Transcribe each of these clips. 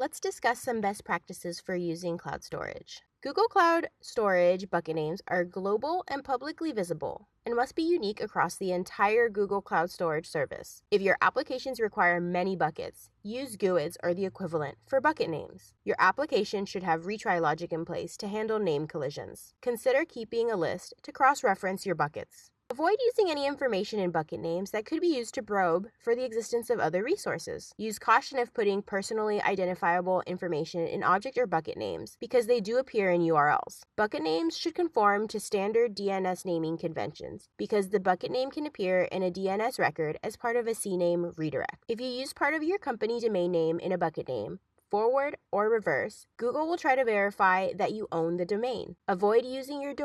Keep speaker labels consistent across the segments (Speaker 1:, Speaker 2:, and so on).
Speaker 1: Let's discuss some best practices for using cloud storage. Google Cloud Storage bucket names are global and publicly visible and must be unique across the entire Google Cloud Storage service. If your applications require many buckets, use GUIDs or the equivalent for bucket names. Your application should have retry logic in place to handle name collisions. Consider keeping a list to cross-reference your buckets. Avoid using any information in bucket names that could be used to probe for the existence of other resources. Use caution if putting personally identifiable information in object or bucket names because they do appear in URLs. Bucket names should conform to standard DNS naming conventions because the bucket name can appear in a DNS record as part of a CNAME redirect. If you use part of your company domain name in a bucket name, forward or reverse, Google will try to verify that you own the domain. Avoid using your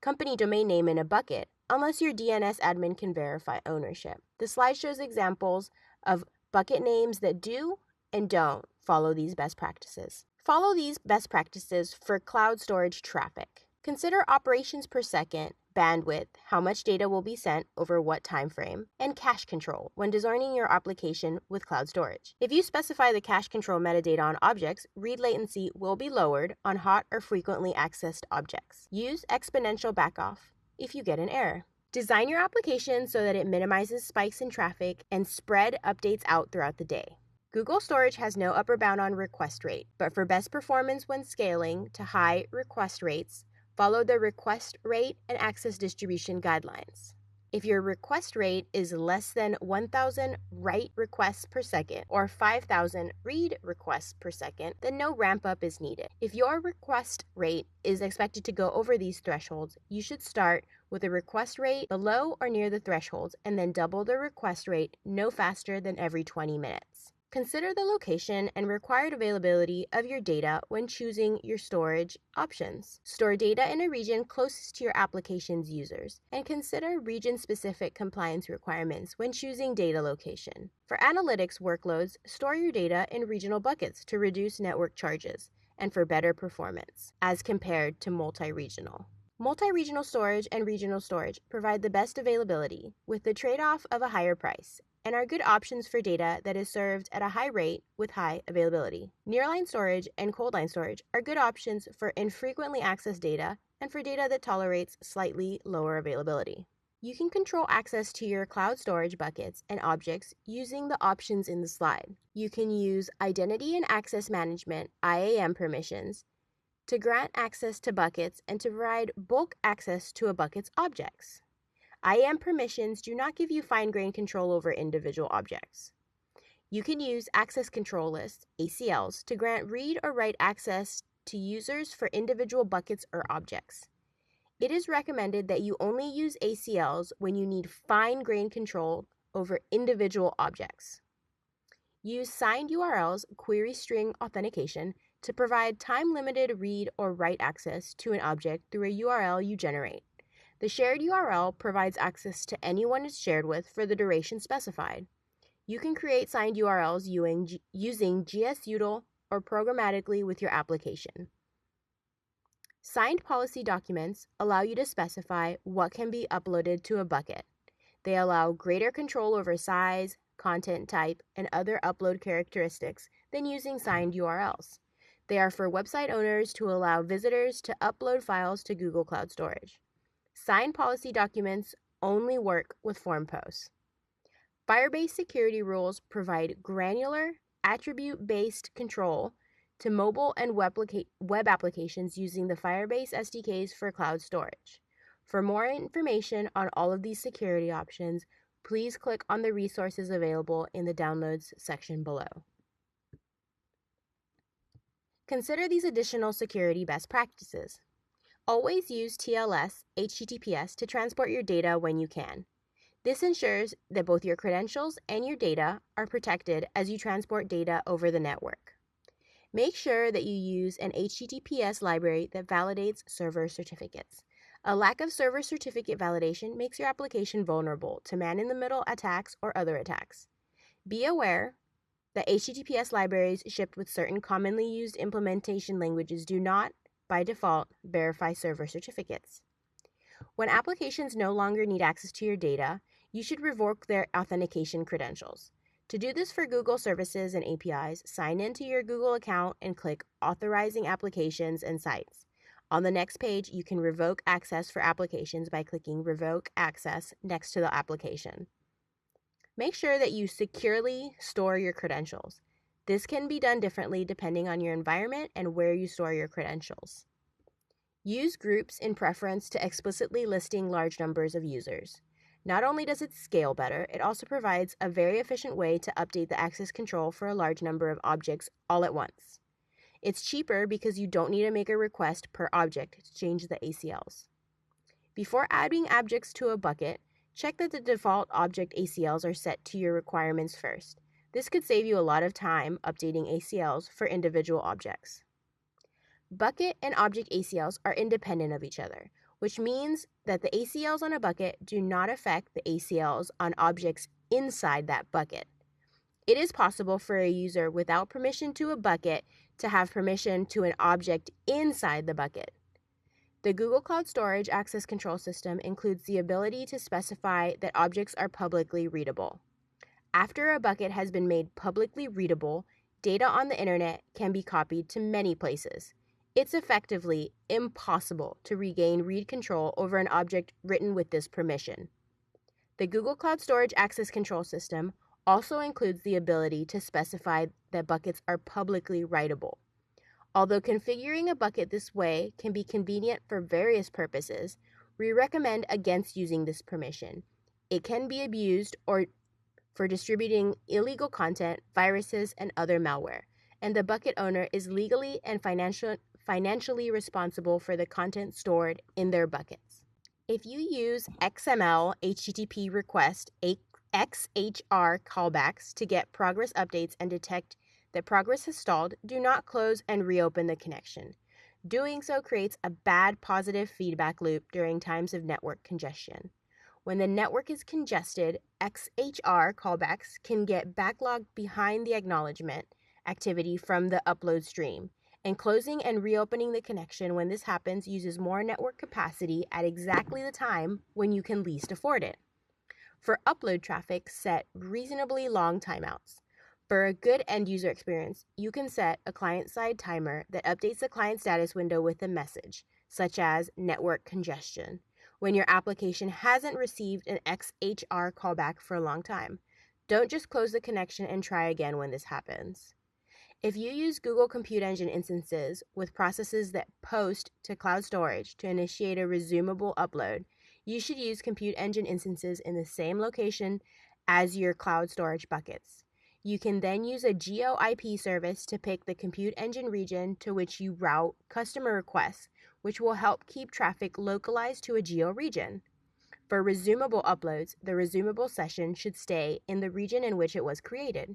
Speaker 1: company domain name in a bucket unless your DNS admin can verify ownership. The slide shows examples of bucket names that do and don't follow these best practices. Follow these best practices for cloud storage traffic. Consider operations per second, bandwidth, how much data will be sent over what time frame, and cache control when designing your application with cloud storage. If you specify the cache control metadata on objects, read latency will be lowered on hot or frequently accessed objects. Use exponential backoff if you get an error. Design your application so that it minimizes spikes in traffic and spread updates out throughout the day. Google Storage has no upper bound on request rate, but for best performance when scaling to high request rates, follow the request rate and access distribution guidelines. If your request rate is less than 1,000 write requests per second or 5,000 read requests per second, then no ramp up is needed. If your request rate is expected to go over these thresholds, you should start with a request rate below or near the thresholds and then double the request rate no faster than every 20 minutes. Consider the location and required availability of your data when choosing your storage options. Store data in a region closest to your application's users, and consider region-specific compliance requirements when choosing data location. For analytics workloads, store your data in regional buckets to reduce network charges and for better performance, as compared to multi-regional. Multi-regional storage and regional storage provide the best availability, with the trade-off of a higher price, and are good options for data that is served at a high rate with high availability. Nearline storage and cold line storage are good options for infrequently accessed data and for data that tolerates slightly lower availability. You can control access to your cloud storage buckets and objects using the options in the slide. You can use Identity and Access Management (IAM) permissions to grant access to buckets and to provide bulk access to a bucket's objects. IAM permissions do not give you fine-grained control over individual objects. You can use access control lists, ACLs, to grant read or write access to users for individual buckets or objects. It is recommended that you only use ACLs when you need fine-grained control over individual objects. Use signed URLs query string authentication to provide time-limited read or write access to an object through a URL you generate. The shared URL provides access to anyone it's shared with for the duration specified. You can create signed URLs using GSUtil or programmatically with your application. Signed policy documents allow you to specify what can be uploaded to a bucket. They allow greater control over size, content type, and other upload characteristics than using signed URLs. They are for website owners to allow visitors to upload files to Google Cloud Storage. Signed policy documents only work with form posts. Firebase security rules provide granular, attribute-based control to mobile and web applications using the Firebase SDKs for cloud storage. For more information on all of these security options, please click on the resources available in the Downloads section below. Consider these additional security best practices. Always use TLS HTTPS to transport your data when you can. This ensures that both your credentials and your data are protected as you transport data over the network. Make sure that you use an HTTPS library that validates server certificates. A lack of server certificate validation makes your application vulnerable to man-in-the-middle attacks or other attacks. Be aware that HTTPS libraries shipped with certain commonly used implementation languages do not, by default, verify server certificates. When applications no longer need access to your data, you should revoke their authentication credentials. To do this for Google services and APIs, sign into your Google account and click Authorizing Applications and Sites. On the next page, you can revoke access for applications by clicking Revoke Access next to the application. Make sure that you securely store your credentials. This can be done differently depending on your environment and where you store your credentials. Use groups in preference to explicitly listing large numbers of users. Not only does it scale better, it also provides a very efficient way to update the access control for a large number of objects all at once. It's cheaper because you don't need to make a request per object to change the ACLs. Before adding objects to a bucket, check that the default object ACLs are set to your requirements first. This could save you a lot of time updating ACLs for individual objects. Bucket and object ACLs are independent of each other, which means that the ACLs on a bucket do not affect the ACLs on objects inside that bucket. It is possible for a user without permission to a bucket to have permission to an object inside the bucket. The Google Cloud Storage Access Control System includes the ability to specify that objects are publicly readable. After a bucket has been made publicly readable, data on the internet can be copied to many places. It's effectively impossible to regain read control over an object written with this permission. The Google Cloud Storage Access Control System also includes the ability to specify that buckets are publicly writable. Although configuring a bucket this way can be convenient for various purposes, we recommend against using this permission. It can be abused or for distributing illegal content, viruses, and other malware, and the bucket owner is legally and financially responsible for the content stored in their buckets. If you use XML HTTP request XHR callbacks to get progress updates and detect that progress has stalled, do not close and reopen the connection. Doing so creates a bad positive feedback loop during times of network congestion. When the network is congested, XHR callbacks can get backlogged behind the acknowledgement activity from the upload stream, and closing and reopening the connection when this happens uses more network capacity at exactly the time when you can least afford it. For upload traffic, set reasonably long timeouts. For a good end-user experience, you can set a client-side timer that updates the client status window with a message, such as network congestion, when your application hasn't received an XHR callback for a long time. Don't just close the connection and try again when this happens. If you use Google Compute Engine instances with processes that post to cloud storage to initiate a resumable upload, you should use Compute Engine instances in the same location as your cloud storage buckets. You can then use a GeoIP service to pick the Compute Engine region to which you route customer requests, which will help keep traffic localized to a geo region. For resumable uploads, the resumable session should stay in the region in which it was created.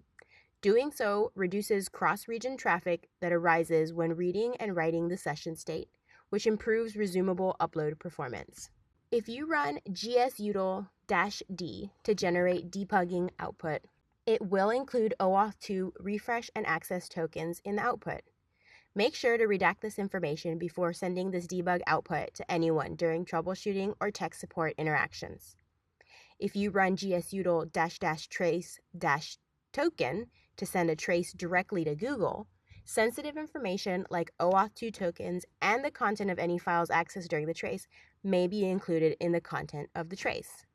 Speaker 1: Doing so reduces cross-region traffic that arises when reading and writing the session state, which improves resumable upload performance. If you run gsutil-d to generate debugging output, it will include OAuth 2 refresh and access tokens in the output. Make sure to redact this information before sending this debug output to anyone during troubleshooting or tech support interactions. If you run gsutil-trace-token to send a trace directly to Google, sensitive information like OAuth 2 tokens and the content of any files accessed during the trace may be included in the content of the trace.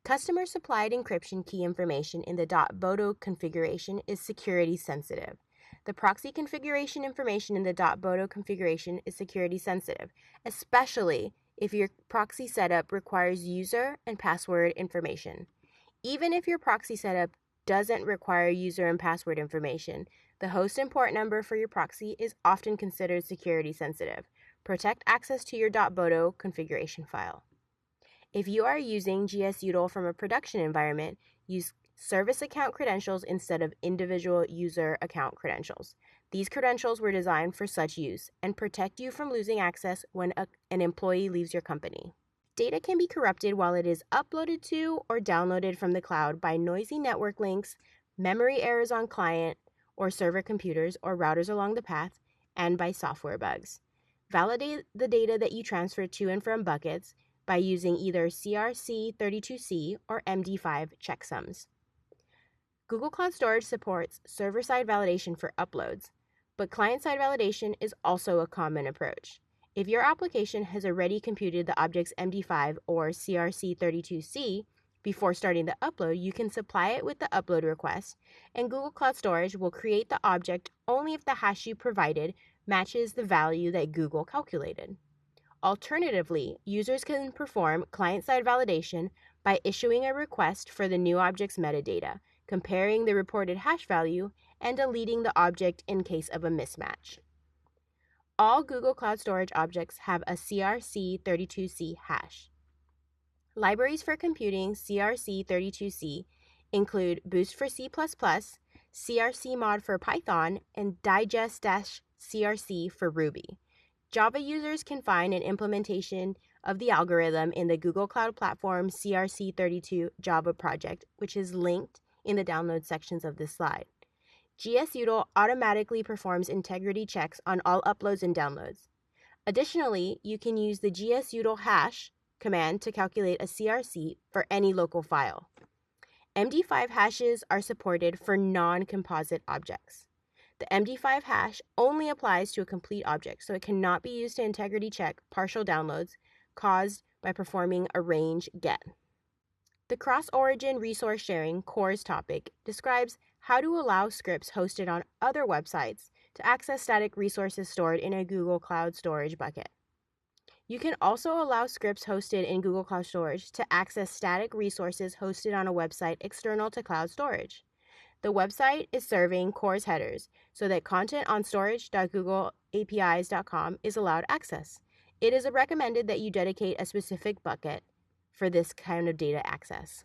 Speaker 1: Customer-supplied encryption key information in the .bodo configuration is security sensitive. The proxy configuration information in the .bodo configuration is security sensitive, especially if your proxy setup requires user and password information. Even if your proxy setup doesn't require user and password information, the host and port number for your proxy is often considered security sensitive. Protect access to your .bodo configuration file. If you are using gsutil from a production environment, use service account credentials instead of individual user account credentials. These credentials were designed for such use and protect you from losing access when an employee leaves your company. Data can be corrupted while it is uploaded to or downloaded from the cloud by noisy network links, memory errors on client or server computers or routers along the path, and by software bugs. Validate the data that you transfer to and from buckets by using either CRC32C or MD5 checksums. Google Cloud Storage supports server-side validation for uploads, but client-side validation is also a common approach. If your application has already computed the object's MD5 or CRC32C before starting the upload, you can supply it with the upload request, and Google Cloud Storage will create the object only if the hash you provided matches the value that Google calculated. Alternatively, users can perform client-side validation by issuing a request for the new object's metadata, comparing the reported hash value, and deleting the object in case of a mismatch. All Google Cloud Storage objects have a CRC32C hash. Libraries for computing CRC32C include Boost for C++, CRCmod for Python, and Digest-CRC for Ruby. Java users can find an implementation of the algorithm in the Google Cloud Platform CRC32 Java project, which is linked in the download sections of this slide. GSUtil automatically performs integrity checks on all uploads and downloads. Additionally, you can use the gsutil hash command to calculate a CRC for any local file. MD5 hashes are supported for non-composite objects. The MD5 hash only applies to a complete object, so it cannot be used to integrity check partial downloads caused by performing a range get. The cross-origin resource sharing CORS topic describes how to allow scripts hosted on other websites to access static resources stored in a Google Cloud Storage bucket. You can also allow scripts hosted in Google Cloud Storage to access static resources hosted on a website external to cloud storage. The website is serving CORS headers so that content on storage.googleapis.com is allowed access. It is recommended that you dedicate a specific bucket for this kind of data access.